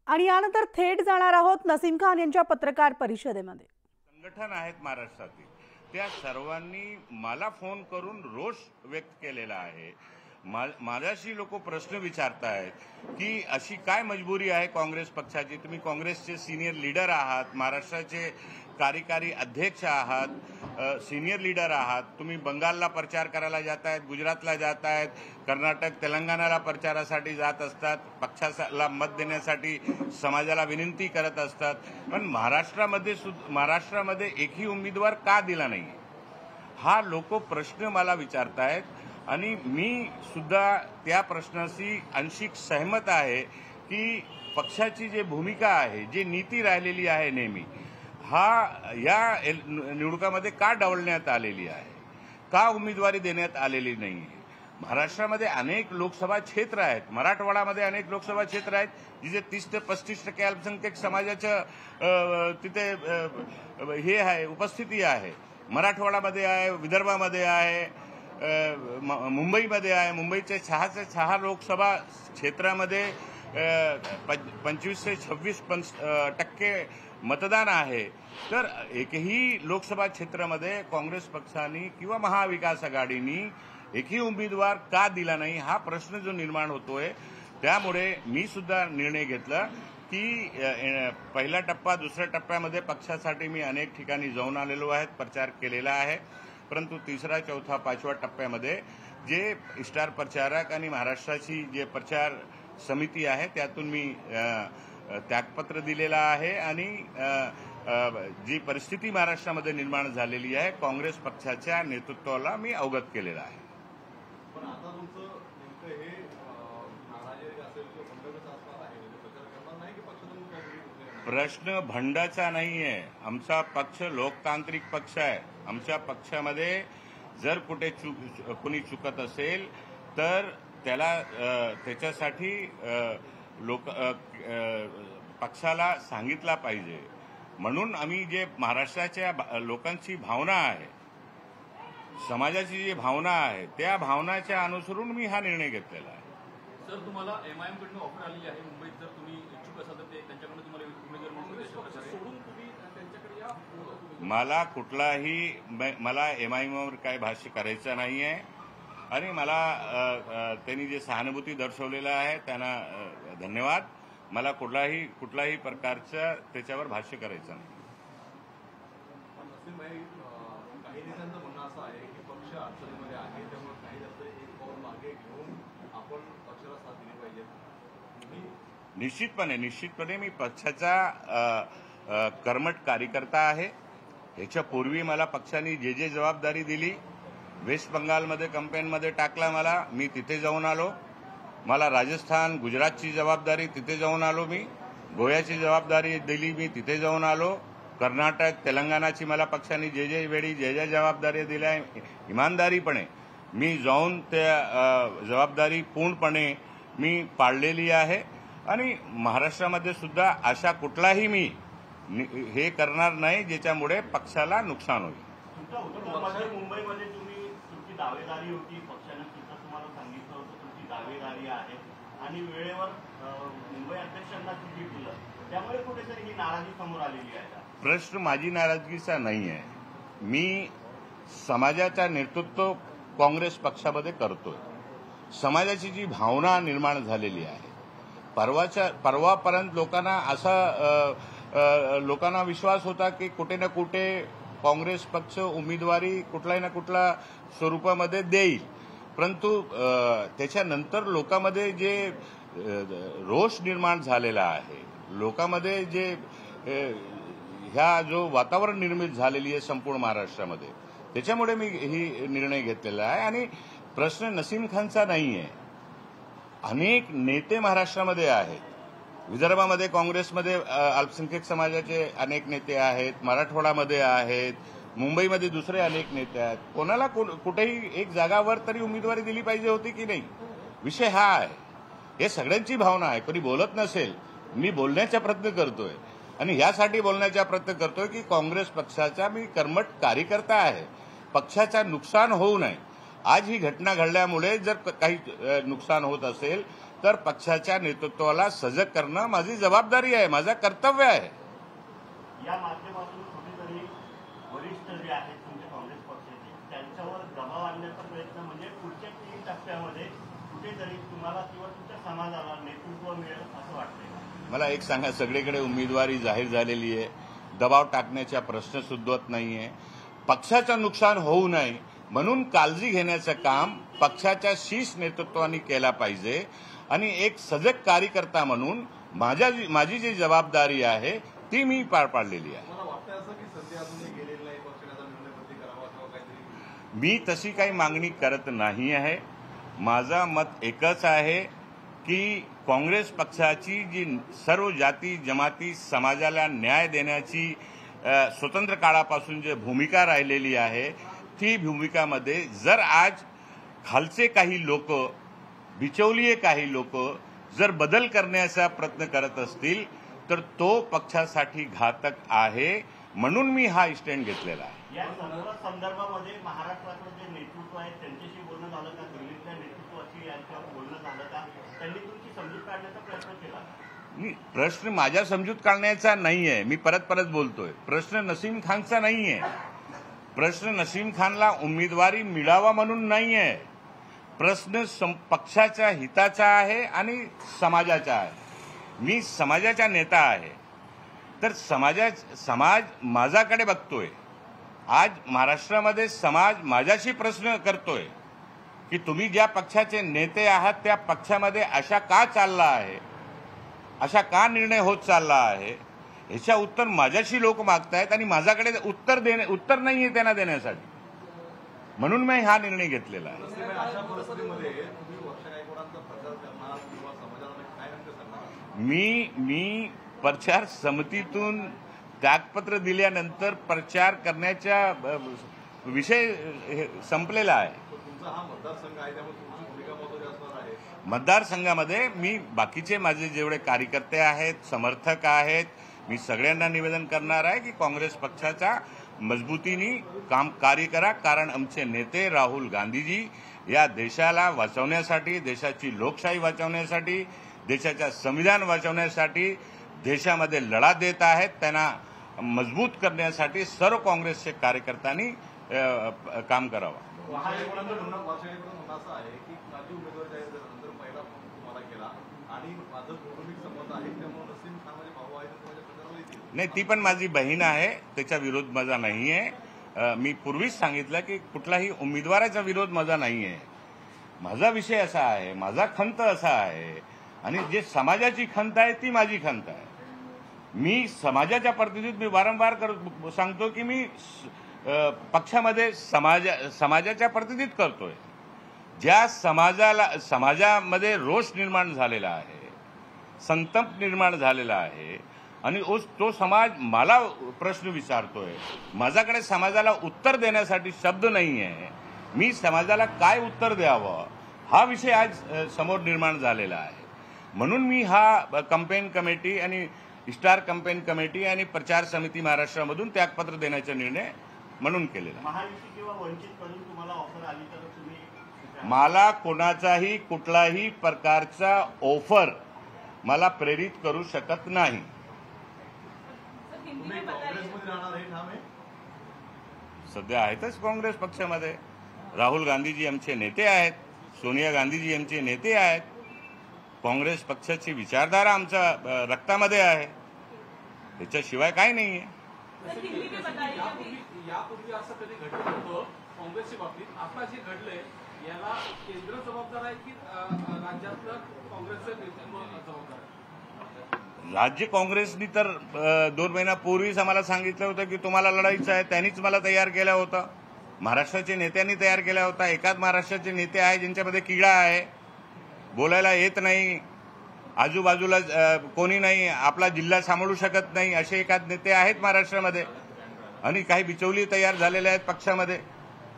आणि यानंतर थेट जाणार आहोत नसीम खान यांच्या पत्रकार परिषदेमध्ये। संघटन आहेत महाराष्ट्रातील त्या सर्वांनी मला फोन करून रोष व्यक्त केलेला आहे। माझ्याशी लोक प्रश्न विचारतायत की अशी काय मजबुरी आहे काँग्रेस पक्षाची, तुम्ही काँग्रेसचे सिनियर लीडर आहात, महाराष्ट्राचे कार्यकारी अध्यक्ष आहात, सिनियर लीडर आहात, तुम्ही बंगालला प्रचार करायला जातायत, गुजरातला जातायत, कर्नाटक तेलंगणाला प्रचारासाठी जात असतात, पक्षाला मत देण्यासाठी समाजाला विनंती करत असतात, पण महाराष्ट्रामध्ये एकही उमेदवार का दिला नाही हा लोक प्रश्न मला विचारतायत। आणि मी सुद्धा त्या प्रश्नाशी अंशिक सहमत आहे की पक्षाची जी भूमिका आहे, जी नीती राहिलेली आहे नेहमी, या निवडणुकामध्ये का डावलण्यात आलेली आहे, का उमेदवारी देण्यात आलेली नाही। महाराष्ट्रामध्ये अनेक लोकसभा क्षेत्र आहेत, मराठवाड्यामध्ये अनेक लोकसभा क्षेत्र आहेत जिथे 30 ते 35% अल्पसंख्याक समाजाचं तिथे हे आहे, उपस्थिती आहे। मराठवाड्यामध्ये आहे, विदर्भामध्ये आहे, मुंबईमध्ये आहे। मुंबईच्या 6 लोकसभा क्षेत्रामध्ये 25 ते 26% मतदान आहे। तर एकही लोकसभा क्षेत्रामध्ये काँग्रेस पक्षाने किंवा महाविकास आघाडीने एकही उमेदवार का दिला नाही हा प्रश्न जो निर्माण होतोय, त्यामुळे मी सुद्धा निर्णय घेतला की पहिला टप्पा दुसऱ्या टप्प्यामध्ये पक्षासाठी मी अनेक ठिकाणी जाऊन आलेलो आहे, प्रचार केलेला आहे, परंतु तिसरा चौथा पाचव्या टप्प्यामध्ये जे स्टार प्रचारक आणि महाराष्ट्राची जे प्रचार समिती आहे त्यातून मी त्यागपत्र दिलेला आहे। आणि जी परिस्थिती महाराष्ट्रामध्ये निर्माण झालेली आहे काँग्रेस पक्षाच्या नेतृत्वाला मी अवगत केलेला आहे। पण आता तुमचं नेमकं हे नाराजी असेल किंवा भंडाचा असणार आहे, प्रचार करणार नाही की पक्षातून प्रश्न भंडाचा नाहीये। आमचा पक्ष लोकतांत्रिक पक्ष आहे। आमच्या पक्षामध्ये जर कुठे कोणी चुकत असेल तर त्याच्यासाठी पक्षाला सांगितला पाहिजे, म्हणून आम्ही जे महाराष्ट्राच्या लोकांची भावना आहे, समाजाची जी भावना आहे, त्या भावनाच्या अनुसरून मी हा निर्णय घेतलेला आहे। सर, तुम्हाला एमआयएम कडून ऑफर आलेली आहे मुंबईत, जर तुम्ही इच्छुक असाल तर ते त्यांच्याकडून तुम्हाला उमेदवार म्हणून सोडून तुम्ही त्यांच्याकडे या। मला एमआयएमवर काय भाष्य करायचं नाहीये आणि मला त्यांनी जे सहानुभूती दर्शवलेलं आहे त्यांना धन्यवाद। मला कुठलाही प्रकारचं त्याच्यावर भाष्य करायचं नाही। काही नेत्यांचं म्हणणं असं आहे की पक्ष अडचणीमध्ये आहे, त्यामुळे काही जास्त एक पाऊल मागे घेऊन आपण पक्षाला साथ दिली पाहिजे। निश्चितपणे मी पक्षाचा कर्मठ कार्यकर्ता आहे। याच्यापूर्वी मला पक्षाने जे जबाबदारी दिली, वेस्ट बंगालमध्ये कॅम्पेनमध्ये टाकला मला, मी तिथे जाऊन आलो। मला राजस्थान गुजरातची जबाबदारी तिथे जाऊन आलो, मी गोव्याची जबाबदारी दिली, मी तिथे जाऊन आलो। कर्नाटक तेलंगणाची मला पक्षाने जे वेळी जे जबाबदारी दिल्या इमानदारीपणे मी जाऊन त्या जबाबदारी पूर्णपणे मी पाळलेली आहे। आणि महाराष्ट्रामध्ये सुद्धा अशा कुठलाही मी हे करणार नाही ज्याच्यामुळे पक्षाला नुकसान होईल। मुंबईमध्ये तुमची दावेदारी होती, पक्षाने सुद्धा तुम्हाला सांगितलं होतं तुमची दावेदारी आहे आणि वेळेवर मुंबई अध्यक्षांना तिकीट दिलं, त्यामुळे कुठेतरी ही नाराजी समोर आलेली आहे। प्रश्न माझी नाराजगीचा नाही आहे। मी समाजाचा नेतृत्व काँग्रेस पक्षामध्ये करतोय। समाजाची जी भावना निर्माण झालेली आहे, परवापर्यंत लोकांना विश्वास होता की कुठे ना कुठे काँग्रेस पक्ष उमेदवारी कुठल्याही ना कुठल्या स्वरूपामध्ये देईल, परंतु त्याच्यानंतर लोकांमध्ये जे रोष निर्माण झालेला आहे, लोकांमध्ये जे जो वातावरण निर्मित झालेली आहे संपूर्ण महाराष्ट्रामध्ये, त्याच्यामुळे मी ही निर्णय घेतलेला आहे। आणि प्रश्न नसीम खानचा नाही आहे, अनेक नेते महाराष्ट्रामध्ये आहेत। विदर्भामध्ये काँग्रेसमध्ये अल्पसंख्याक समाजाचे अनेक नेते आहेत, मराठवाड्यामध्ये आहेत, मुंबईमध्ये दुसरे अनेक नेते आहेत। कोणाला कुठेही एक जागावर तरी उमेदवारी दिली पाहिजे होती की नाही, विषय हा आहे। हे सगळ्यांची भावना आहे। कोणी बोलत नसेल, मी बोलण्याचा प्रयत्न करतोय आणि यासाठी बोलण्याचा प्रयत्न करतोय की काँग्रेस पक्षाचा मी कर्मठ कार्यकर्ता आहे, पक्षाचा नुकसान होऊ नये। आज ही घटना घडल्यामुळे जर काही नुकसान होत असेल तर पक्षाच्या नेतृत्वाला सजग करणं माझी जबाबदारी आहे, माझं कर्तव्य आहे. या माध्यमातून कुठेतरी वरिष्ठ जे आहेत तुमच्या काँग्रेस पक्षाचे त्यांच्यावर दबाव आणण्याचा प्रयत्न म्हणजे पुढच्या 3 टप्प्यामध्ये कुठेतरी तुम्हाला किंवा तुमच्या समाजाला नेतृत्व मिळेल असं वाटतंय. मला एक सांगा, सगळीकडे उमेदवारी जाहीर झालेली आहे, दबाव टाकण्याचा प्रश्न सुद्धा नाहीये. पक्षाचं नुकसान होऊ नये म्हणून काळजी घेण्याचं काम पक्षाच्या शीर्ष नेतृत्वाने केला पाहिजे आणि एक सजग कार्यकर्ता म्हणून माझी जी जबाबदारी आहे ती मी पार पाडलेली आहे. मला वाटतं असं की संधी अजूनही गेलेली नाही, पक्षाचा निर्णय बदली करावा किंवा काहीतरी. मी तशी काही मागणी करत नाही आहे. माझं मत एकच आहे की काँग्रेस पक्षाची जी सर्व जाती जमाती समाजाला न्याय देण्याची स्वतंत्र काळापासून जी भूमिका राहिलेली आहे ती भूमिकामध्ये जर आज खालचे काही लोक, बिचौलिये काही लोक जर बदल करण्याचा प्रयत्न करत असतील तर तो पक्षासाठी घातक आहे. म्हणून मी हा स्टँड घेतलेला आहे. या सर्व संदर्भामध्ये महाराष्ट्रातलं जे नेतृत्व आहे त्यांच्याशी बोलणं झालं का? दिल्लीतल्या नेतृत्वाशी यांच्यावर बोलणं झालं का? त्यांनी तुमची समजूत काढण्याचा प्रयत्न केला? प्रश्न माझ्या समजूत काढण्याचा नाहीये. मी परत बोलतोय. प्रश्न नसीम खानचा नाहीये. प्रश्न नसीम खानला उमेदवारी मिळावा म्हणून नाहीये. प्रश्न पक्षाच्या हिताचा आहे आणि समाजाचा आहे. मी समाजाचा नेता आहे, तर समाज माझ्याकडे बघतोय. आज महाराष्ट्रामध्ये समाज माझ्याशी प्रश्न करतोय की तुम्ही ज्या पक्षाचे नेते आहात त्या पक्षामध्ये अशा का चालला आहे, अशा का निर्णय होत चालला आहे, ह्याच्या उत्तर माझ्याशी लोक मागतायत आणि माझ्याकडे उत्तर नाहीये त्यांना देण्यासाठी. म्हणून मी हा निर्णय घेतलेला आहे. अशा परिस्थितीमध्ये तुम्ही वर्ष गायकवाडांचा प्रचार करणार किंवा समाजाला काय नेमकं सांगणार? मी प्रचार समितीतून त्यागपत्र दिल्यानंतर प्रचार करण्याचा विषय संपलेला आहे. तुमचा हा मतदारसंघ आहे त्यामुळे तुमची भूमिका महत्त्वाची असणार आहे. मतदारसंघामध्ये मी बाकीचे माझे जेवढे कार्यकर्ते आहेत, समर्थक आहेत, मी सगळ्यांना निवेदन करणार आहे की काँग्रेस पक्षाचा मजबूतीने कार्य करा. कारण आमचे नेते राहुल गांधीजी या देशाला वाचवण्यासाठी, देशाची लोकशाही वाचवण्यासाठी, देशाच्या संविधान वाचवण्यासाठी देशामध्ये लढा देत आहेत. त्यांना मजबूत करण्यासाठी सर्व काँग्रेसचे कार्यकर्त्यांनी काम करावं. वर्षागायकवाडांचं म्हणणं असं आहे की माझी उमेदवारी जाहीर झाल्यानंतर पहिला फोन तुम्हाला केला आणि माझं कौटुंबिक संबंध आहे त्यामुळे नसीम खान माझे भाऊ आहे तर माझ्या प्रचाराला येतील. नाही, ती पण माझी बहीण आहे, त्याचा विरोध माझा नाही आहे. मी पूर्वीच सांगितलं की कुठलाही उमेदवाराचा विरोध माझा नाही आहे. माझा विषय असा आहे, माझा खंत असा आहे आणि जे समाजाची खंत आहे ती माझी खंत आहे. मी समाजाच्या प्रतिनिधित्व मी वारंवार सांगतो की मी पक्षामध्ये समाजाच्या प्रतिनिधित्व करतोय. ज्या समाजामध्ये रोष निर्माण झालेला आहे, संताप निर्माण झालेला आहे आणि तो समाज मला प्रश्न विचारतोय. माझ्याकडे समाजाला उत्तर देण्यासाठी शब्द नाही आहे. मी समाजाला काय उत्तर द्यावं हा विषय आज समोर निर्माण झालेला आहे. म्हणून मी हा कॅम्पेन कमिटी आणि स्टार कॅम्पेन कमिटी आणि प्रचार समिती महाराष्ट्रामधून त्यागपत्र देण्याचा निर्णय म्हणून केलेला. महायुती किंवा वंचित कडून तुम्हाला ऑफर आली तर तुम्ही? मला कोणाचाही कुठलाही प्रकारचा ऑफर मला प्रेरित करू शकत नाही. तुम्ही काँग्रेसमध्ये राहणार हे ठाम आहे? सध्या आहेतच काँग्रेस पक्षामध्ये. राहुल गांधीजी आमचे नेते आहेत, सोनिया गांधीजी आमचे नेते आहेत. काँग्रेस पक्षाची विचारधारा आमच्या रक्तामध्ये आहे, त्याच्याशिवाय काय नाहीये. यापूर्वी असं कधी घडलं नव्हतं काँग्रेसच्या बाबतीत. आता जे घडलंय याला केंद्र जबाबदार आहे की राज्यातलं काँग्रेसचं नेतृत्व जबाबदार आहे? राज्य काँग्रेसनी तर 2 महिन्यापूर्वीच आम्हाला सांगितलं होतं की तुम्हाला लढायचं आहे. त्यांनीच मला तयार केलं होतं. महाराष्ट्राच्या नेत्यांनी तयार केला होता. एकाच महाराष्ट्राचे नेते आहे ज्यांच्यामध्ये किडा आहे, बोलायला येत नाही, आजूबाजूला कोणी नाही, आपला जिल्हा सांभाळू शकत नाही, असे एकाच नेते आहेत महाराष्ट्रामध्ये आणि काही बिचौली तयार झालेले आहेत पक्षामध्ये.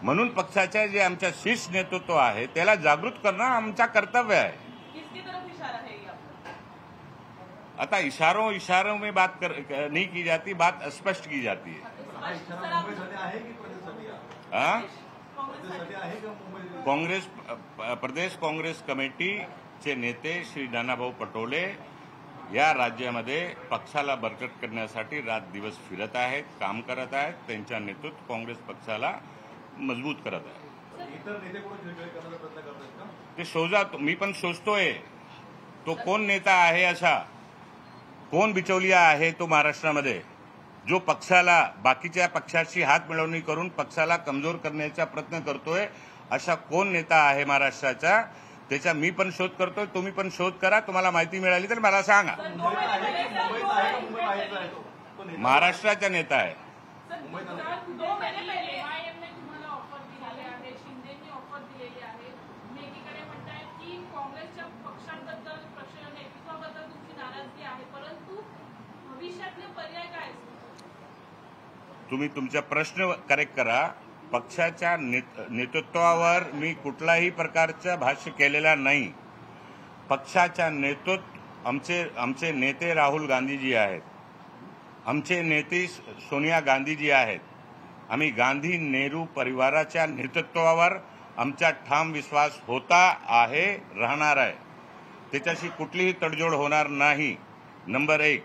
म्हणून पक्षाच्या जे आमच्या शीर्ष नेतृत्व आहे त्याला जागृत करणं आमचा कर्तव्य आहे. आता इशारों में बात नहीं की जाती, बात स्पष्ट की जाती है. हा इशारा मुंबईसाठी आहे की प्रदेशसाठी आहे? हाँ? प्रदेशसाठी आहे का मुंबई? कांग्रेस प्रदेश कांग्रेस कमेटी चे नेते श्री नानाभाऊ पटोले या राज्यामध्ये पक्षाला बळकट करण्यासाठी रात दिवस फिरत आहेत, काम करत आहेत. त्यांच्या नेतृत्व काँग्रेस पक्षाला मजबूत करत आहे. इतर नेते कोण खेळखेळ करण्याचा प्रयत्न करतात का? ते शोधा, मी पण शोधतोय तो कोण नेता आहे, असा कोण बिचौलिया आहे तो महाराष्ट्रामध्ये, जो पक्षाला बाकीच्या पक्षाशी हात मिळवणी करून पक्षाला कमजोर करण्याचा प्रयत्न करतोय. असा कोण नेता आहे महाराष्ट्राचा, त्याचा मी पण शोध करतोय. तुम्ही पण शोध करा. तुम्हाला माहिती मिळाली तर मला सांगा. मुंबईत आहे का मुंबई बाहेरचा आहे तो नेता? महाराष्ट्राचा नेता आहे. मुंबईत आहे. 2 महिने पहिले आयएमने तुम्हाला ऑफर दिलेली आहे, शिंदेनी ऑफर दिलेली आहे. एकीकडे म्हणतायत की काँग्रेसच्या पक्षांबद्दल, पक्ष नेतृत्वाबद्दल तुमची नाराजगी आहे, परंतु भविष्यातले पर्याय काय असतील? तुम्ही तुमचा प्रश्न करेक्ट करा. पक्षाच्या नेतृत्वावर मी कुठलाही प्रकारचं भाष्य केलेला नाही. पक्षाच्या नेतृत्व आमचे नेते राहुल गांधीजी आहेत, आमचे नेते सोनिया गांधीजी आहेत. आम्ही गांधी नेहरू परिवाराच्या नेतृत्वावर आमचा ठाम विश्वास होता आहे, राहणार आहे. त्याच्याशी कुठलीही तडजोड होणार नाही. नंबर 1,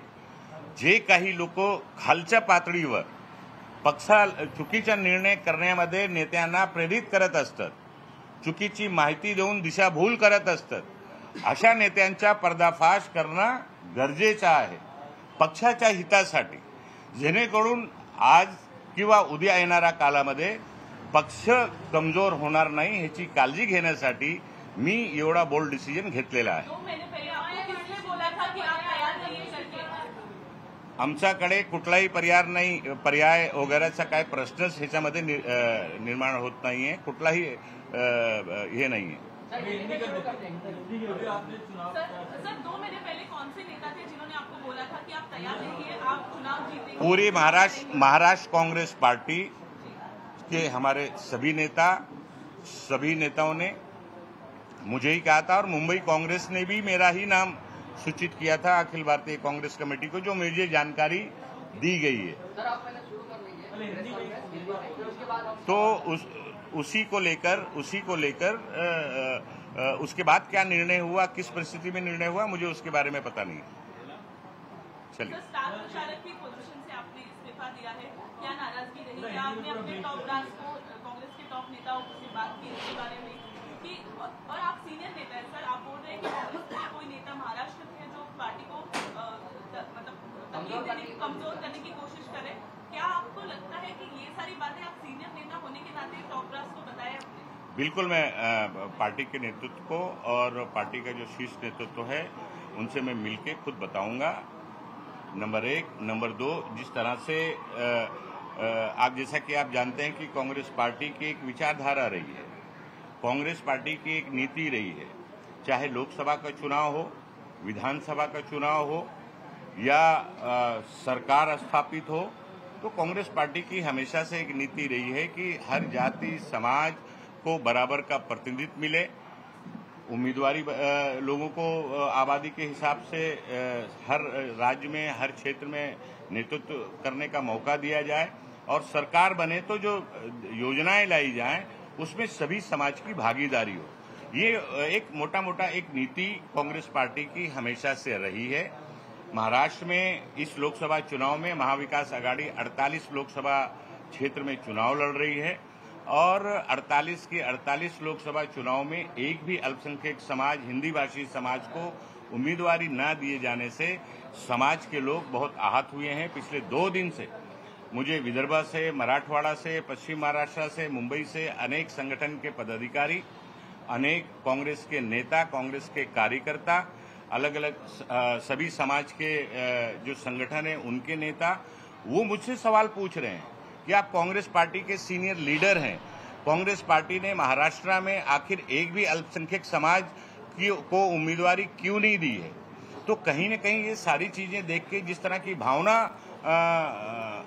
जे काही लोक खालच्या पातळीवर पक्षा चुकीचा निर्णय करण्यामध्ये नेत्यांना प्रेरित करत असतात, चुकीची माहिती देऊन दिशाभूल करत असतात, अशा नेत्यांचा पर्दाफाश करणं गरजेचं आहे पक्षाच्या हितासाठी, जेणेकरून आज किंवा उद्या येणाऱ्या काळामध्ये पक्ष कमजोर होणार नाही ह्याची काळजी घेण्यासाठी मी एवढा बोल्ड डिसिजन घेतलेला आहे. 2 महीने पहले आपने किसने बोला था कि आप तैयार नहीं है करके? आमच्याकडे कुठलाही पर्याय वगैरेचा काय प्रश्नच ह्याच्यामध्ये निर्माण होत नाहीये. कुठलाही हे नाहीये. सर 2 महीने पहले कौन से नेता थे जिन्होंने आपको बोला था कि आप तैयार रहिए, आप चुनाव जीतेंगे? पूरी महाराष्ट्र कांग्रेस पार्टी के हमारे सभी नेताओं ने मुझे ही कहा था, और मुंबई कांग्रेस ने भी मेरा ही नाम सूचित किया था अखिल भारतीय कांग्रेस कमेटी को, जो मुझे जानकारी दी गई है. तो उसी को लेकर उसके बाद क्या निर्णय हुआ, किस परिस्थिति में निर्णय हुआ, मुझे उसके बारे में पता नहीं. चलिए. सर, स्टार प्रचारक की पोजीशन से आपने इस्तीफा दिया है, क्या नाराजगी रही? क्या आपने अपने टॉप ब्रांच को, कांग्रेस के टॉप नेताओं से बात की इसके बारे में कि, और आप सीनियर नेता हैं सर, आप बोल रहे हैं कि कांग्रेस के कोई नेता महाराष्ट्र में जो पार्टी को मतलब कमजोर करने की कोशिश करे, क्या आपको लगता है कि ये सारी बातें आप सीनियर नेता होने के नाते टॉप ब्रांच को बताया? बिल्कुल, मैं पार्टी के नेतृत्व को और पार्टी का जो शीर्ष नेतृत्व है उनसे मैं मिलके खुद बताऊंगा. नंबर 1. नंबर 2, जिस तरह से आप जैसा कि आप जानते हैं कि कांग्रेस पार्टी की एक विचारधारा रही है, कांग्रेस पार्टी की एक नीति रही है, चाहे लोकसभा का चुनाव हो, विधानसभा का चुनाव हो या सरकार स्थापित हो, तो कांग्रेस पार्टी की हमेशा से एक नीति रही है कि हर जाति समाज को बराबर का प्रतिनिधित्व मिले, उम्मीदवारी लोगों को आबादी के हिसाब से हर राज्य में, हर क्षेत्र में नेतृत्व करने का मौका दिया जाए, और सरकार बने तो जो योजनाएं लाई जाएं उसमें सभी समाज की भागीदारी हो. ये एक मोटा एक नीति कांग्रेस पार्टी की हमेशा से रही है. महाराष्ट्र में इस लोकसभा चुनाव में महाविकास आघाड़ी 48 लोकसभा क्षेत्र में चुनाव लड़ रही है, और 48 के 48 लोकसभा चुनाव में एक भी अल्पसंख्यक समाज, हिंदी भाषी समाज को उम्मीदवारी न दिए जाने से समाज के लोग बहुत आहत हुए हैं. पिछले 2 दिन से मुझे विदर्भ से, मराठवाड़ा से, पश्चिम महाराष्ट्र से, मुंबई से अनेक संगठन के पदाधिकारी, अनेक कांग्रेस के नेता, कांग्रेस के कार्यकर्ता, अलग अलग सभी समाज के जो संगठन है उनके नेता, वो मुझसे सवाल पूछ रहे हैं कि आप कांग्रेस पार्टी के सीनियर लीडर हैं, कांग्रेस पार्टी ने महाराष्ट्र में आखिर एक भी अल्पसंख्यक समाज को उम्मीदवारी क्यों नहीं दी है. तो कहीं न कहीं ये सारी चीजें देख के जिस तरह की भावना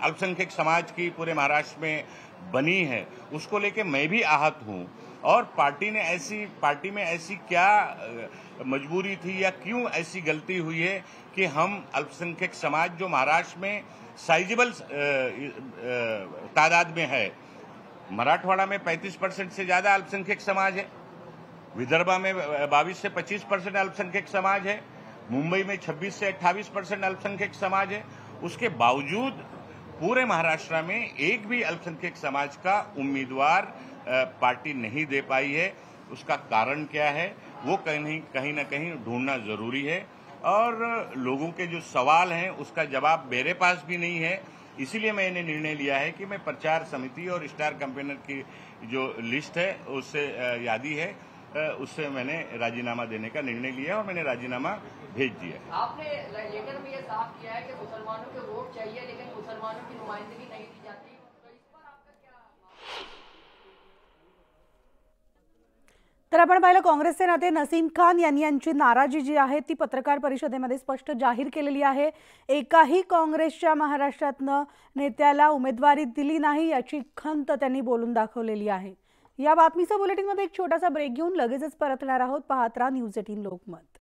अल्पसंख्यक समाज की पूरे महाराष्ट्र में बनी है, उसको लेके मैं भी आहत हूं. और पार्टी में ऐसी क्या मजबूरी थी या क्यों ऐसी गलती हुई है कि हम अल्पसंख्यक समाज जो महाराष्ट्र में साइजेबल तादाद में है, मराठवाड़ा में 35% से ज्यादा अल्पसंख्यक समाज है, विदर्भा में 22 से 25% अल्पसंख्यक समाज है, मुंबई में 26 से 28% अल्पसंख्यक समाज है। उसके बावजूद पूरे महाराष्ट्र में एक भी अल्पसंख्यक समाज का उम्मीदवार पार्टी नहीं दे पाई है। उसका कारण क्या है वो कहीं ना कहीं ढूंढना जरूरी है, और लोगों के जो सवाल हैं उसका जवाब मेरे पास भी नहीं है। इसीलिए मैंने निर्णय लिया है कि मैं प्रचार समिति और स्टार कैंपेनर की जो लिस्ट है उससे यादी है उससे मैंने राजीनामा देने का निर्णय लिया और मैंने राजीनामा भेज दिया। आपने लेटर में ये साफ किया है कि मुसलमानों के वोट चाहिए लेकिन मुसलमानों की नुमाइंदगी नहीं दी जाती, तो इस पर आपका क्या? तर आपण पाहिलं काँग्रेसचे नेते नसीम खान यांची नाराजी जी आहे ती पत्रकार परिषदेमध्ये स्पष्ट जाहीर केलेली आहे। एकाही काँग्रेसच्या महाराष्ट्रातनं नेत्याला उमेदवारी दिली नाही याची खंत त्यांनी बोलून दाखवलेली आहे। या बातमीच्या बुलेटिनमध्ये एक छोटासा ब्रेक घेऊन लगेचच परतणार आहोत। पाहत राहा न्यूज 18 लोकमत।